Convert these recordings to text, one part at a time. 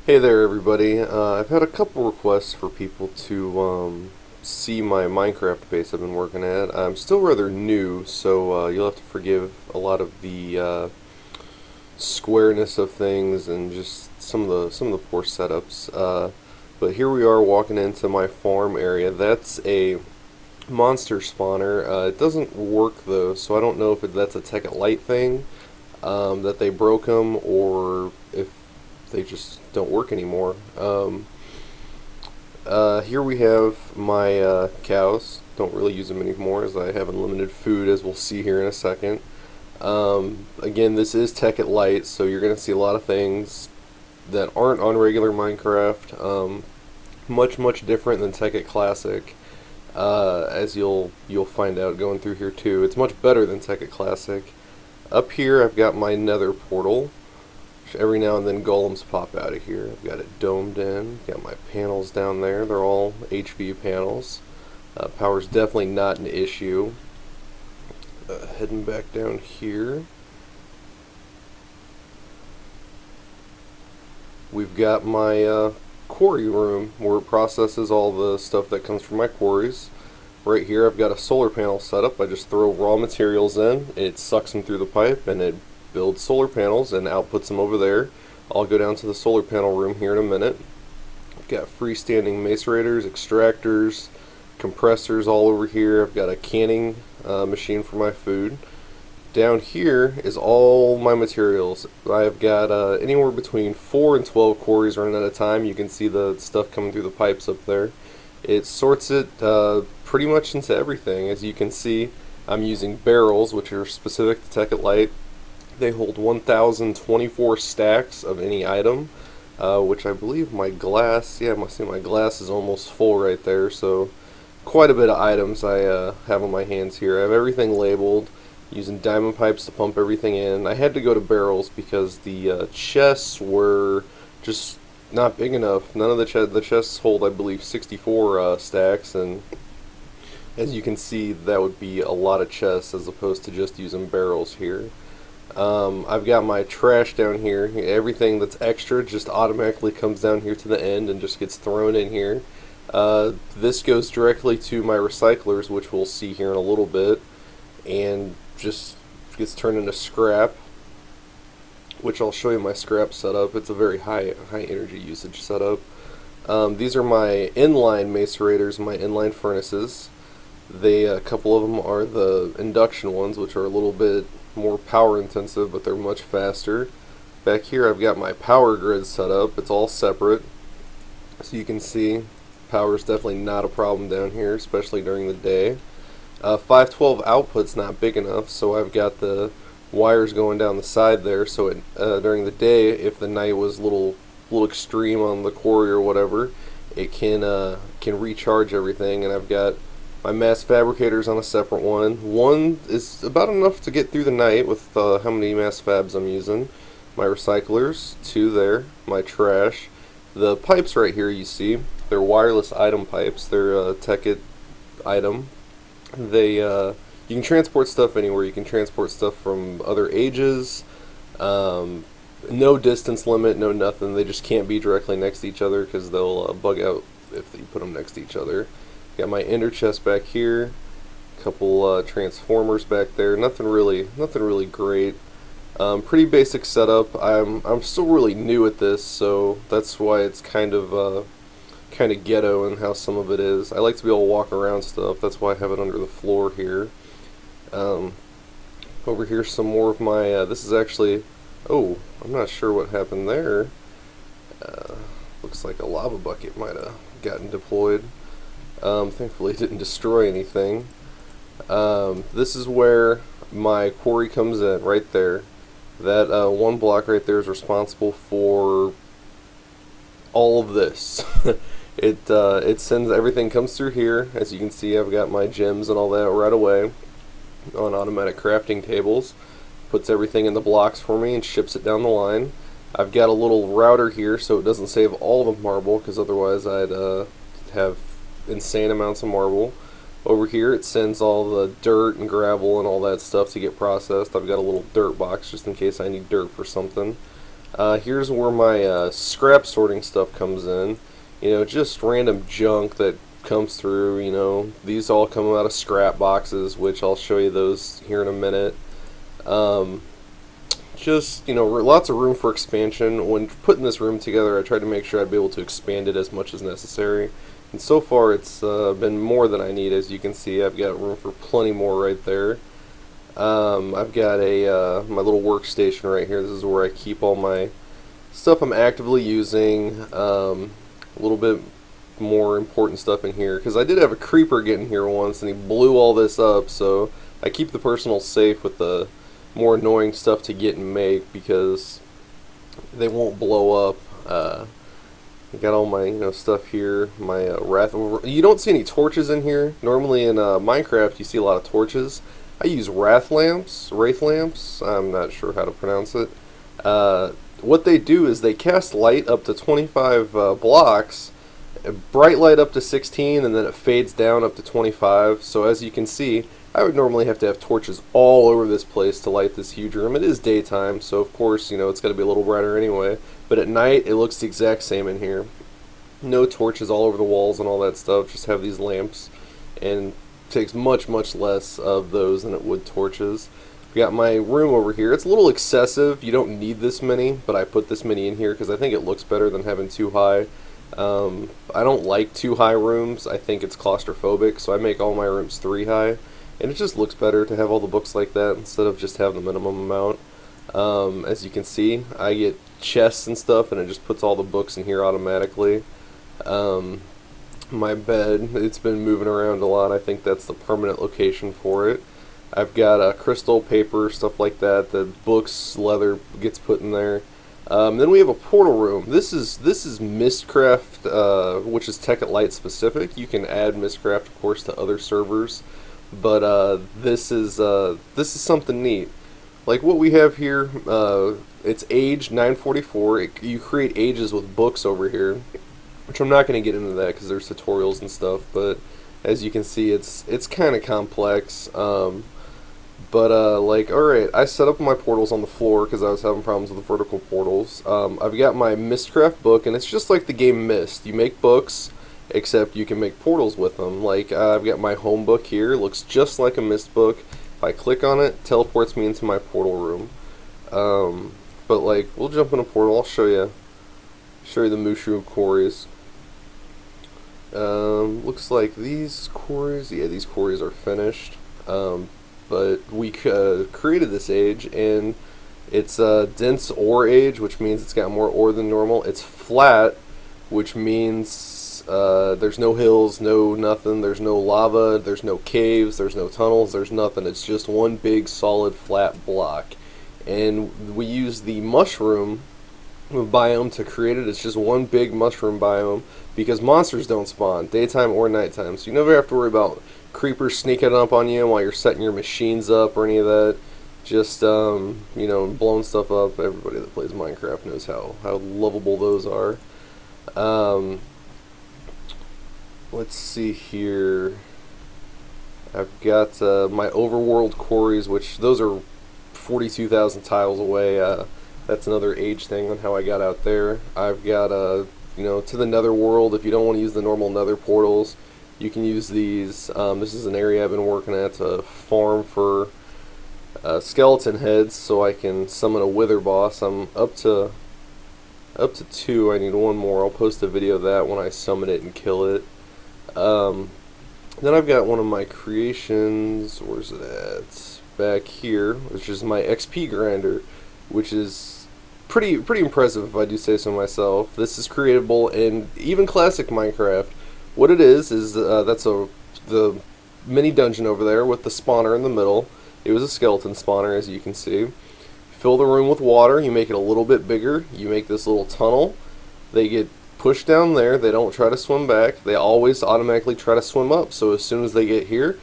Hey there, everybody. I've had a couple requests for people to see my Minecraft base I've been working at. I'm still rather new, so you'll have to forgive a lot of the squareness of things and just some of the poor setups. But here we are walking into my farm area. That's a monster spawner. It doesn't work though, so I don't know if that's a Tekkit Lite thing, that they broke them, or if they just don't work anymore. Here we have my cows. Don't really use them anymore as I have unlimited food, as we'll see here in a second. Again, this is Tekkit Lite, so you're going to see a lot of things that aren't on regular Minecraft. Much different than Tekkit Classic, as you'll find out going through here too. It's much better than Tekkit Classic. Up here, I've got my Nether portal. Every now and then golems pop out of here. I've got it domed in. Got my panels down there. They're all HV panels. Power's definitely not an issue. Heading back down here, we've got my quarry room where it processes all the stuff that comes from my quarries. Right here I've got a solar panel set up. I just throw raw materials in, it sucks them through the pipe, and it builds solar panels and outputs them over there. I'll go down to the solar panel room here in a minute. I've got freestanding macerators, extractors, compressors all over here. I've got a canning machine for my food. Down here is all my materials. I've got anywhere between 4 and 12 quarries running at a time. You can see the stuff coming through the pipes up there. It sorts it pretty much into everything. As you can see, I'm using barrels, which are specific to Tekkit Lite. They hold 1,024 stacks of any item, which I believe my glass, yeah, my glass is almost full right there, so quite a bit of items I have on my hands here. I have everything labeled, using diamond pipes to pump everything in. I had to go to barrels because the chests were just not big enough. None of the chests hold, I believe, 64 stacks, and as you can see, that would be a lot of chests as opposed to just using barrels here. I've got my trash down here. Everything that's extra just automatically comes down here to the end and just gets thrown in here. This goes directly to my recyclers, which we'll see here in a little bit, and just gets turned into scrap, which I'll show you my scrap setup. It's a very high energy usage setup. These are my inline macerators, my inline furnaces. A couple of them are the induction ones, which are a little bit more power intensive, but they're much faster. Back here I've got my power grid set up. It's all separate, so you can see power is definitely not a problem down here, especially during the day. 512 output's not big enough, so I've got the wires going down the side there, so during the day, if the night was a little extreme on the quarry or whatever, it can recharge everything. And I've got my mass fabricators on a separate one. One is about enough to get through the night with how many mass fabs I'm using. My recyclers, 2 there. My trash. The pipes right here you see, they're wireless item pipes. They're a Tekkit item. You can transport stuff anywhere. You can transport stuff from other ages. No distance limit, no nothing. They just can't be directly next to each other because they'll bug out if you put them next to each other. Got my ender chest back here, a couple transformers back there. Nothing really great. Pretty basic setup. I'm still really new at this, so that's why it's kind of ghetto in how some of it is. I like to be able to walk around stuff. That's why I have it under the floor here. Over here, some more of my. This is actually. Oh, I'm not sure what happened there. Looks like a lava bucket might have gotten deployed. Thankfully it didn't destroy anything. This is where my quarry comes in, right there. That one block right there is responsible for all of this. It sends everything comes through here. As you can see, I've got my gems and all that right away on automatic crafting tables. Puts everything in the blocks for me and ships it down the line. I've got a little router here so it doesn't save all the marble, because otherwise I'd have insane amounts of marble. Over here it sends all the dirt and gravel and all that stuff to get processed. I've got a little dirt box just in case I need dirt for something. Here's where my scrap sorting stuff comes in. You know, just random junk that comes through. You know, these all come out of scrap boxes, which I'll show you those here in a minute. Um, just, you know, lots of room for expansion. When putting this room together, I tried to make sure I'd be able to expand it as much as necessary. And so far, it's been more than I need. As you can see, I've got room for plenty more right there. I've got my little workstation right here. This is where I keep all my stuff I'm actively using. A little bit more important stuff in here, because I did have a creeper get in here once and he blew all this up, so I keep the personal safe with the more annoying stuff to get and make, because they won't blow up. I got all my stuff here. My wrath. You don't see any torches in here. Normally in Minecraft you see a lot of torches. I use wraith lamps. I'm not sure how to pronounce it. What they do is they cast light up to 25 blocks, bright light up to 16, and then it fades down up to 25. So as you can see, I would normally have to have torches all over this place to light this huge room. It is daytime, so of course, it's got to be a little brighter anyway. But at night, it looks the exact same in here. No torches all over the walls and all that stuff. Just have these lamps, and it takes much less of those than it would torches. We got my room over here. It's a little excessive. You don't need this many, but I put this many in here because I think it looks better than having too high. I don't like too high rooms. I think it's claustrophobic, so I make all my rooms 3 high. And it just looks better to have all the books like that instead of just having the minimum amount. As you can see, I get chests and stuff, and it just puts all the books in here automatically. My bed, it's been moving around a lot. I think that's the permanent location for it. I've got crystal, paper, stuff like that. The books, leather gets put in there. Then we have a portal room. This is Mistcraft, which is Tekkit Lite specific. You can add Mistcraft, of course, to other servers, but this is something neat. Like what we have here, it's age 944. You create ages with books over here, which I'm not going to get into that because there's tutorials and stuff. But as you can see, it's kind of complex. Like, alright, I set up my portals on the floor because I was having problems with the vertical portals. I've got my Mistcraft book, and it's just like the game Myst. You make books, except you can make portals with them. Like, I've got my home book here. It looks just like a Myst book. If I click on it, it teleports me into my portal room. But, like, we'll jump in a portal. I'll show you the mushroom quarries. Looks like these quarries, yeah, these quarries are finished. But we created this age, and it's a dense ore age, which means it's got more ore than normal. It's flat, which means there's no hills, no nothing, there's no lava, there's no caves, there's no tunnels, there's nothing. It's just one big solid flat block. And we use the mushroom biome to create it. It's just one big mushroom biome because monsters don't spawn daytime or nighttime, so you never have to worry about creepers sneaking up on you while you're setting your machines up or any of that. Just blowing stuff up. Everybody that plays Minecraft knows how lovable those are. Let's see here. I've got my overworld quarries, which those are 42,000 tiles away. That's another age thing on how I got out there. I've got to the nether world. If you don't want to use the normal nether portals, you can use these. This is an area I've been working at to farm for skeleton heads, so I can summon a wither boss. I'm up to 2. I need 1 more. I'll post a video of that when I summon it and kill it. Then I've got one of my creations. Where's it at? Back here, which is my XP grinder, which is pretty impressive if I do say so myself. This is creatable in even classic Minecraft. What it is that's the mini dungeon over there with the spawner in the middle. It was a skeleton spawner, as you can see. Fill the room with water. You make it a little bit bigger. You make this little tunnel. They get pushed down there. They don't try to swim back. They always automatically try to swim up. So as soon as they get here,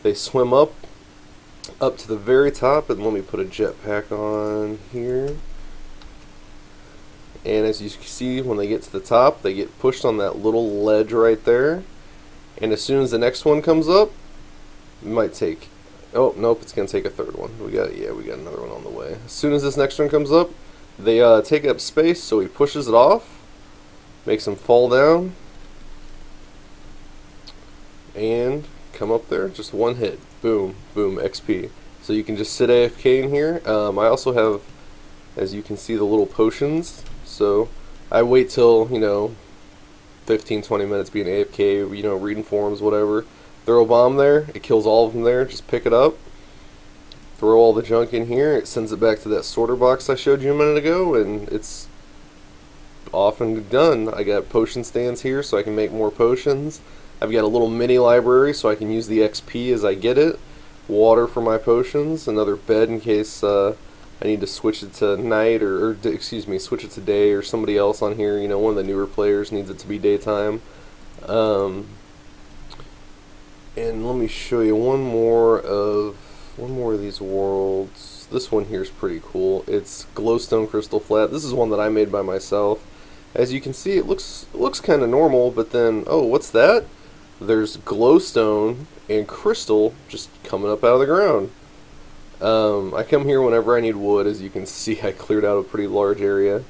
they swim up to the very top. And let me put a jetpack on here. And as you can see, when they get to the top, they get pushed on that little ledge right there. And as soon as the next one comes up, it might take... Oh, nope, it's going to take a third one. We got another one on the way. As soon as this next one comes up, They take up space, so he pushes it off, makes them fall down, and come up there. Just one hit. Boom, boom, XP. So you can just sit AFK in here. I also have, as you can see, the little potions. So I wait till, 15-20 minutes being AFK, reading forums, whatever. Throw a bomb there, it kills all of them there, just pick it up. Throw all the junk in here, it sends it back to that sorter box I showed you a minute ago, and it's off and done. I got potion stands here so I can make more potions. I've got a little mini library so I can use the XP as I get it. Water for my potions, another bed in case I need to switch it to night, or switch it to day, or somebody else on here, one of the newer players needs it to be daytime. And let me show you one more of these worlds. This one here is pretty cool. It's glowstone crystal flat. This is one that I made by myself. As you can see, it looks kind of normal, but then, oh, what's that? There's glowstone and crystal just coming up out of the ground. I come here whenever I need wood. As you can see, I cleared out a pretty large area.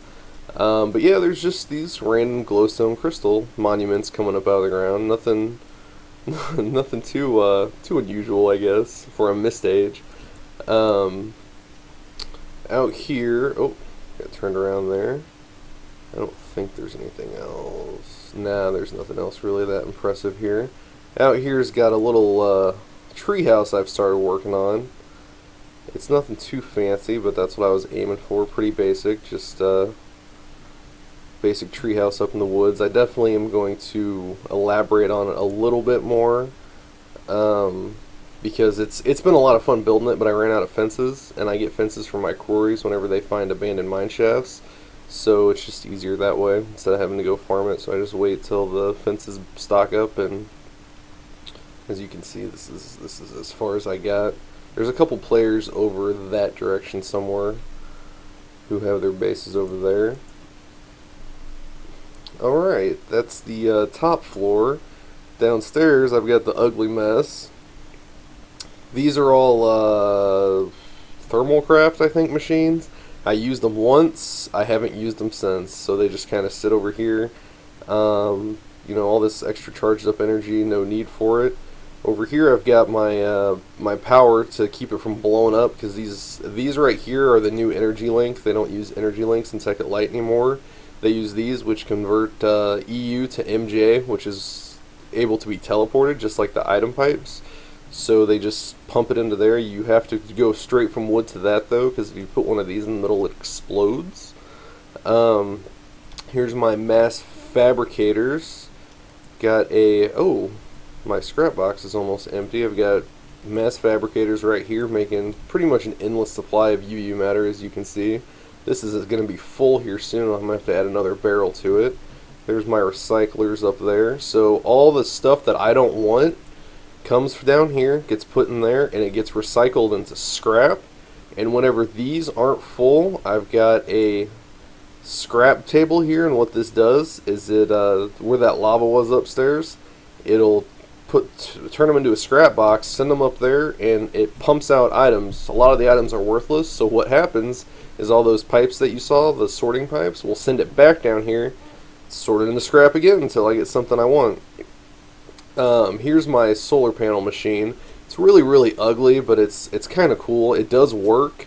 But yeah, there's just these random glowstone crystal monuments coming up out of the ground. Nothing nothing too unusual, I guess, for a mist age. Out here, oh, got turned around there. I don't think there's anything else. Nah, there's nothing else really that impressive here. Out here's got a little tree house I've started working on. It's nothing too fancy, but that's what I was aiming for. Pretty basic, just basic treehouse up in the woods. I definitely am going to elaborate on it a little bit more, because it's been a lot of fun building it, but I ran out of fences, and I get fences from my quarries whenever they find abandoned mine shafts, so it's just easier that way instead of having to go farm it. So I just wait till the fences stock up, and as you can see, this is as far as I got. There's a couple players over that direction somewhere who have their bases over there. Alright, that's the top floor. Downstairs, I've got the ugly mess. These are all Thermalcraft, I think, machines. I used them once. I haven't used them since, so they just kind of sit over here. All this extra charged up energy, no need for it. Over here I've got my my power to keep it from blowing up, because these right here are the new energy link. They don't use energy links in Tekkit Lite anymore. They use these, which convert EU to MJ, which is able to be teleported, just like the item pipes. So they just pump it into there. You have to go straight from wood to that, though, because if you put one of these in the middle, it explodes. Here's my mass fabricators. Got a... oh, my scrap box is almost empty. I've got mass fabricators right here making pretty much an endless supply of UU matter, as you can see. This is going to be full here soon. I'm going to have to add another barrel to it. There's my recyclers up there. So all the stuff that I don't want comes down here, gets put in there, and it gets recycled into scrap. And whenever these aren't full, I've got a scrap table here, and what this does is it, where that lava was upstairs, it'll turn them into a scrap box, send them up there, and it pumps out items. A lot of the items are worthless, so what happens is all those pipes that you saw, the sorting pipes, will send it back down here, sort it into scrap again until I get something I want. Here's my solar panel machine. It's really ugly, but it's kind of cool. It does work,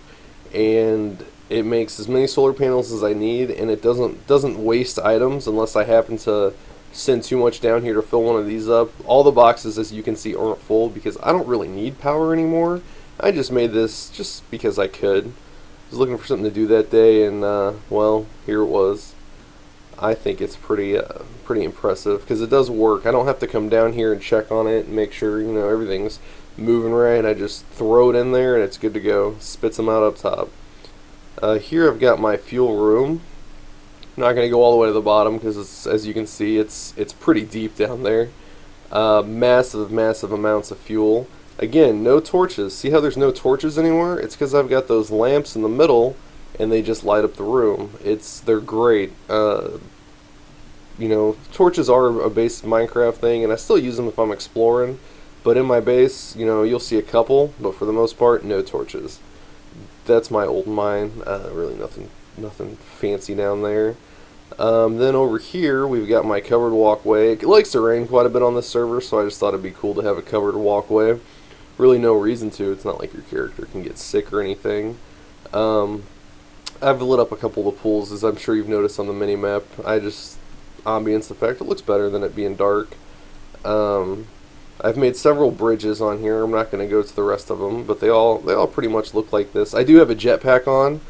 and it makes as many solar panels as I need, and it doesn't waste items unless I happen to send too much down here to fill one of these up. All the boxes, as you can see, aren't full because I don't really need power anymore. I just made this just because I could. I was looking for something to do that day, and well, here it was. I think it's pretty impressive because it does work. I don't have to come down here and check on it and make sure everything's moving right. I just throw it in there and it's good to go. Spits them out up top. Here I've got my fuel room. I'm not going to go all the way to the bottom because, as you can see, it's pretty deep down there. Massive amounts of fuel. Again, no torches. See how there's no torches anywhere? It's because I've got those lamps in the middle, and they just light up the room. They're great. Torches are a base Minecraft thing, and I still use them if I'm exploring. But in my base, you'll see a couple, but for the most part, no torches. That's my old mine. Really nothing nothing fancy down there. Then over here we've got my covered walkway. It likes to rain quite a bit on this server, so I just thought it'd be cool to have a covered walkway. Really no reason to. It's not like your character can get sick or anything. I've lit up a couple of the pools, as I'm sure you've noticed on the mini-map. I just ambience effect. It looks better than it being dark. I've made several bridges on here. I'm not going to go to the rest of them, but they all pretty much look like this. I do have a jetpack on.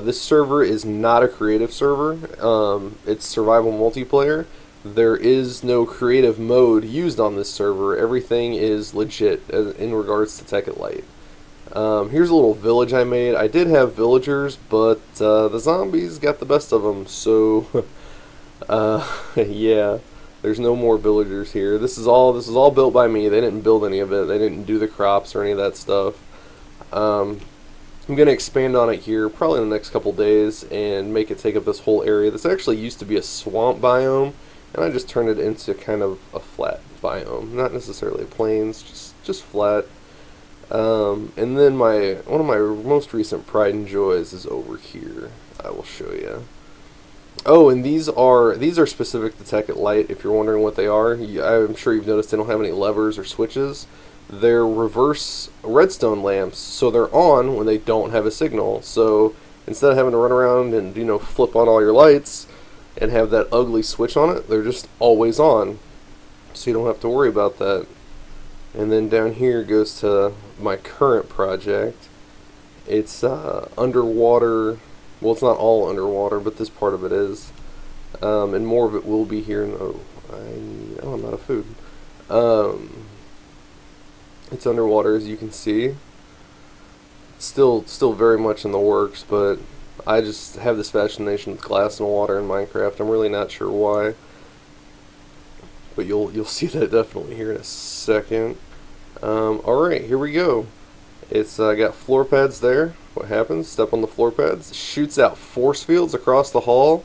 This server is not a creative server. It's survival multiplayer. There is no creative mode used on this server. Everything is legit in regards to Tekkit Lite. Here's a little village I made. I did have villagers, but the zombies got the best of them, so yeah, there's no more villagers here. This is all built by me. They didn't build any of it. They didn't do the crops or any of that stuff. I'm going to expand on it here probably in the next couple days and make it take up this whole area. This actually used to be a swamp biome, and I just turned it into kind of a flat biome. Not necessarily plains, just flat. And then one of my most recent pride and joys is over here. I will show you. Oh, and these are specific to Tekkit Lite. If you're wondering what they are, I'm sure you've noticed they don't have any levers or switches. They're reverse redstone lamps, so they're on when they don't have a signal. So instead of having to run around and flip on all your lights and have that ugly switch on it, they're just always on, so you don't have to worry about that. And then down here goes to my current project. It's underwater. Well, it's not all underwater, but this part of it is. And more of it will be here. I'm out of food. It's underwater, as you can see. It's still very much in the works, but I just have this fascination with glass and water in Minecraft. I'm really not sure why, but you'll see that definitely here in a second. Alright, here we go. It's got floor pads there. What happens? Step on the floor pads. It shoots out force fields across the hall.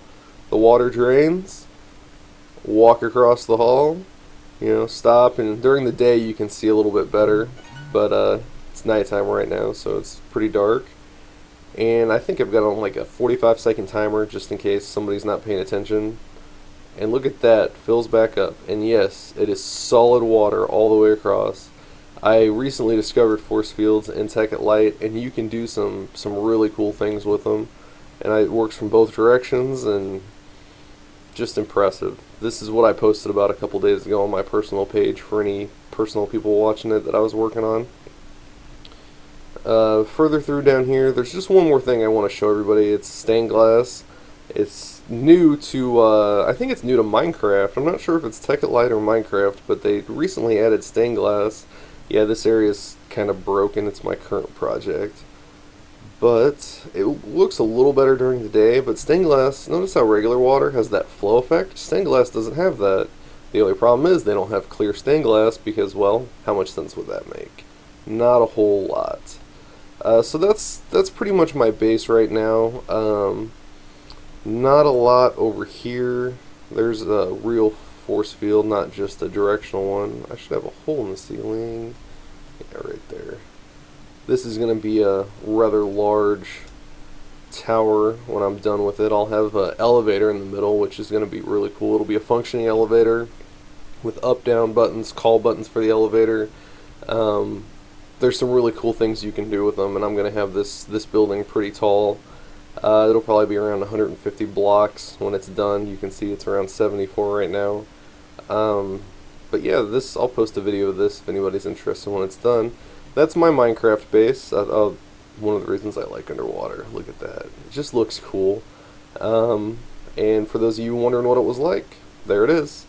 The water drains. Walk across the hall. Stop, and during the day you can see a little bit better, but it's nighttime right now, so it's pretty dark. And I think I've got on like a 45-second timer just in case somebody's not paying attention. And look at that, fills back up. And yes, it is solid water all the way across. I recently discovered force fields in Tekkit Lite, and you can do some really cool things with them. And it works from both directions, and just impressive. This is what I posted about a couple days ago on my personal page for any personal people watching it that I was working on. Further through down here, there's just one more thing I want to show everybody. It's stained glass. It's new to, I think it's new to Minecraft. I'm not sure if it's Tekkit Lite or Minecraft, but they recently added stained glass. Yeah, this area is kind of broken. It's my current project. But it looks a little better during the day, but stained glass, notice how regular water has that flow effect? Stained glass doesn't have that. The only problem is they don't have clear stained glass because, well, how much sense would that make? Not a whole lot. So that's pretty much my base right now. Not a lot over here. There's a real force field, not just a directional one. I should have a hole in the ceiling. Yeah, right there. This is going to be a rather large tower when I'm done with it. I'll have an elevator in the middle, which is going to be really cool. It'll be a functioning elevator with up-down buttons, call buttons for the elevator. There's some really cool things you can do with them, and I'm going to have this building pretty tall. It'll probably be around 150 blocks when it's done. You can see it's around 74 right now. But yeah, I'll post a video of this if anybody's interested when it's done. That's my Minecraft base. One of the reasons I like underwater. Look at that. It just looks cool. And for those of you wondering what it was like, there it is.